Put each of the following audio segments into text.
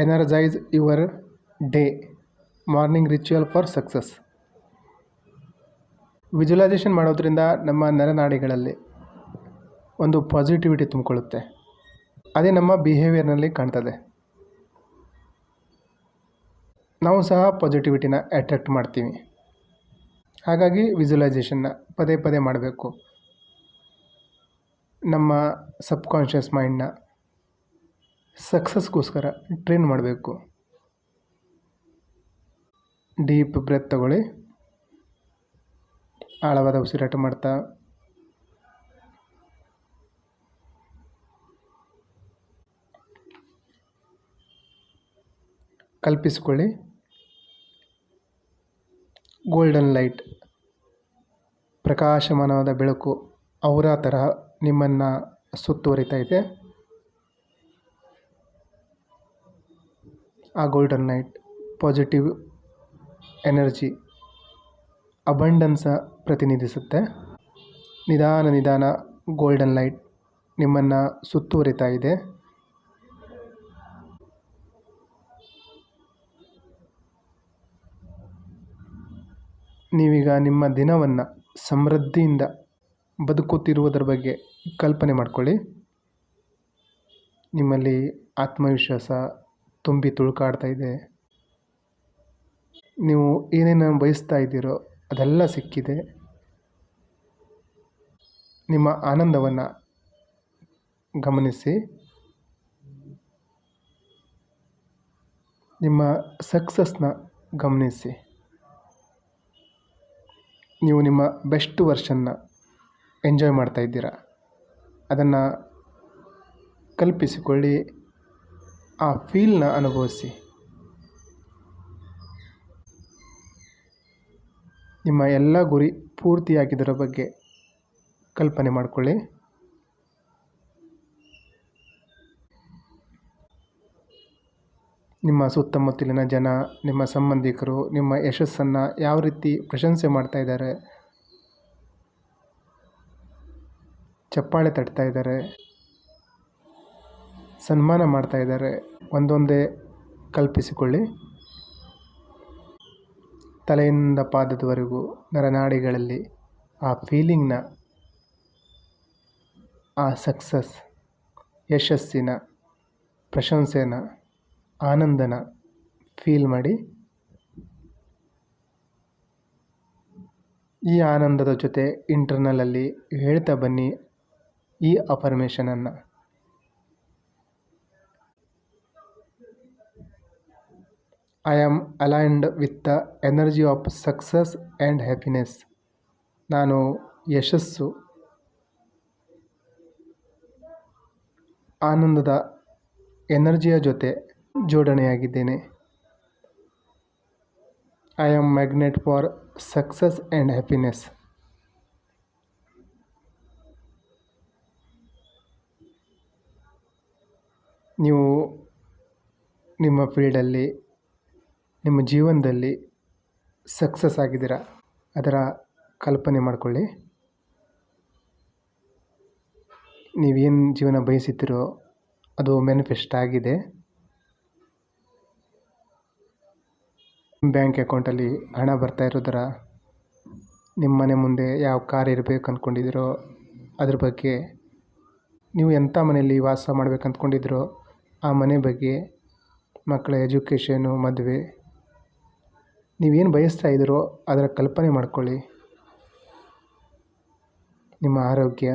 Energise your day morning ritual for success. Visualisation ಮಾಡೋದ್ರಿಂದ ನಮ್ಮ ನರನಾಡಿಗಳಲ್ಲಿ ಒಂದು ಪಾಸಿಟಿವಿಟಿ ತುಂಬಿಕೊಳ್ಳುತ್ತೆ. ಅದೇ ನಮ್ಮ ಬಿಹೇವಿಯರ್ನಲ್ಲಿ ಕಾಣ್ತದೆ. ನಾವು ಸಹ ಪಾಸಿಟಿವಿಟಿನ ಅಟ್ರಾಕ್ಟ್ ಮಾಡ್ತೀವಿ. ಹಾಗಾಗಿ ವಿಜುವಲೈಸೇಷನ್ನ ಪದೇ ಪದೇ ಮಾಡಬೇಕು. ನಮ್ಮ ಸಬ್ಕಾನ್ಷಿಯಸ್ ಮೈಂಡ್ನ ಸಕ್ಸಸ್ಗೋಸ್ಕರ ಟ್ರೈನ್ ಮಾಡಬೇಕು. ಡೀಪ್ ಬ್ರೆತ್ ತಗೊಳ್ಳಿ. ಆಳವಾದ ಉಸಿರಾಟ ಮಾಡ್ತಾ ಕಲ್ಪಿಸಿಕೊಳ್ಳಿ, ಗೋಲ್ಡನ್ ಲೈಟ್, ಪ್ರಕಾಶಮಾನವಾದ ಬೆಳಕು ಔರಾ ತರಹ ನಿಮ್ಮನ್ನು ಸುತ್ತುವರಿತಾ ಇದೆ. ಆ ಗೋಲ್ಡನ್ ಲೈಟ್ ಪಾಸಿಟಿವ್ ಎನರ್ಜಿ, ಅಬಂಡನ್ಸ ಪ್ರತಿನಿಧಿಸುತ್ತೆ. ನಿಧಾನ ಗೋಲ್ಡನ್ ಲೈಟ್ ನಿಮ್ಮನ್ನು ಸುತ್ತುವರಿತಾ ಇದೆ. ನೀವೀಗ ನಿಮ್ಮ ದಿನವನ್ನು ಸಮೃದ್ಧಿಯಿಂದ ಬದುಕುತ್ತಿರುವುದರ ಬಗ್ಗೆ ಕಲ್ಪನೆ ಮಾಡಿಕೊಳ್ಳಿ. ನಿಮ್ಮಲ್ಲಿ ಆತ್ಮವಿಶ್ವಾಸ ತುಂಬಿ ತುಳುಕಾಡ್ತಾ ಇದೆ. ನೀವು ಏನೇನು ಬಯಸ್ತಾ ಇದ್ದೀರೋ ಅದೆಲ್ಲ ಸಿಕ್ಕಿದೆ. ನಿಮ್ಮ ಆನಂದವನ್ನು ಗಮನಿಸಿ. ನಿಮ್ಮ ಸಕ್ಸಸ್ನ ಗಮನಿಸಿ. ನೀವು ನಿಮ್ಮ ಬೆಸ್ಟ್ ವರ್ಷನ್ನ ಎಂಜಾಯ್ ಮಾಡ್ತಾ ಇದ್ದೀರಾ. ಅದನ್ನು ಕಲ್ಪಿಸಿಕೊಳ್ಳಿ, ಆ ಫೀಲ್ನ ಅನುಭವಿಸಿ. ನಿಮ್ಮ ಎಲ್ಲ ಗುರಿ ಪೂರ್ತಿಯಾಗಿದ್ದರ ಬಗ್ಗೆ ಕಲ್ಪನೆ ಮಾಡಿಕೊಳ್ಳಿ. ನಿಮ್ಮ ಸುತ್ತಮುತ್ತಲಿನ ಜನ, ನಿಮ್ಮ ಸಂಬಂಧಿಕರು ನಿಮ್ಮ ಯಶಸ್ಸನ್ನು ಯಾವ ರೀತಿ ಪ್ರಶಂಸೆ ಮಾಡ್ತಾ ಇದ್ದಾರೆ, ಚಪ್ಪಾಳೆ ತಟ್ತಾ ಇದ್ದಾರೆ, ಸನ್ಮಾನ ಮಾಡ್ತಾ ಇದ್ದಾರೆ, ಒಂದೊಂದೇ ಕಲ್ಪಿಸಿಕೊಳ್ಳಿ. ತಲೆಯಿಂದ ಪಾದದವರೆಗೂ ನರನಾಡಿಗಳಲ್ಲಿ ಆ ಫೀಲಿಂಗ್ನ, ಆ ಸಕ್ಸಸ್, ಯಶಸ್ಸಿನ, ಪ್ರಶಂಸೆನ, ಆನಂದನ ಫೀಲ್ ಮಾಡಿ. ಈ ಆನಂದದ ಜೊತೆ ಇಂಟರ್ನಲಲ್ಲಿ ಹೇಳ್ತಾ ಬನ್ನಿ ಈ ಅಫರ್ಮೇಷನನ್ನು. I am aligned with the energy of success and happiness. ನಾನು ಯಶಸ್ಸು, ಆನಂದದ ಎನರ್ಜಿಯ ಜೊತೆ ಜೋಡಣೆಯಾಗಿದ್ದೇನೆ. I am magnet for success and happiness. ನೀವು ನಿಮ್ಮ ಫೀಲ್ಡಲ್ಲಿ, ನಿಮ್ಮ ಜೀವನದಲ್ಲಿ ಸಕ್ಸಸ್ ಆಗಿದ್ದೀರಾ, ಅದರ ಕಲ್ಪನೆ ಮಾಡಿಕೊಳ್ಳಿ. ನೀವೇನು ಜೀವನ ಬಯಸುತ್ತೀರೋ ಅದು ಮ್ಯಾನಿಫೆಸ್ಟ್ ಆಗಿದೆ. ಬ್ಯಾಂಕ್ ಅಕೌಂಟಲ್ಲಿ ಹಣ ಬರ್ತಾ ಇರೋದರ, ನಿಮ್ಮ ಮನೆ ಮುಂದೆ ಯಾವ ಕಾರ್ ಇರಬೇಕು ಅಂದ್ಕೊಂಡಿದ್ದೀರೋ ಅದ್ರ ಬಗ್ಗೆ, ನೀವು ಎಂಥ ಮನೆಯಲ್ಲಿ ವಾಸ ಮಾಡಬೇಕು ಅಂದ್ಕೊಂಡಿದ್ದೀರೋ ಆ ಮನೆ ಬಗ್ಗೆ, ಮಕ್ಕಳ ಎಜುಕೇಷನು, ಮದುವೆ, ನೀವೇನು ಬಯಸ್ತಾ ಇದ್ದೀರೋ ಅದರ ಕಲ್ಪನೆ ಮಾಡ್ಕೊಳ್ಳಿ. ನಿಮ್ಮ ಆರೋಗ್ಯ,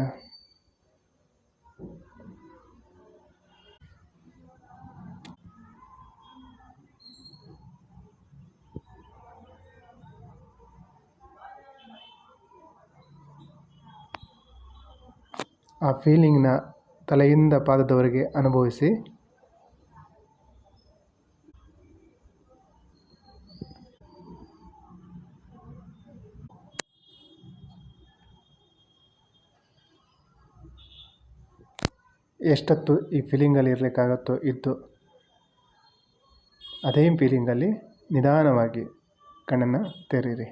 ಆ ಫೀಲಿಂಗ್ನ ತಲೆಯಿಂದ ಪಾದದವರೆಗೆ ಅನುಭವಿಸಿ. ಎಷ್ಟೊತ್ತು ಈ ಫೀಲಿಂಗಲ್ಲಿ ಇರಲಿಕ್ಕಾಗತ್ತೋ ಇದ್ದು, ಅದೇ ಫೀಲಿಂಗಲ್ಲಿ ನಿಧಾನವಾಗಿ ಕಣ್ಣನ್ನು ತೆರೀರಿ.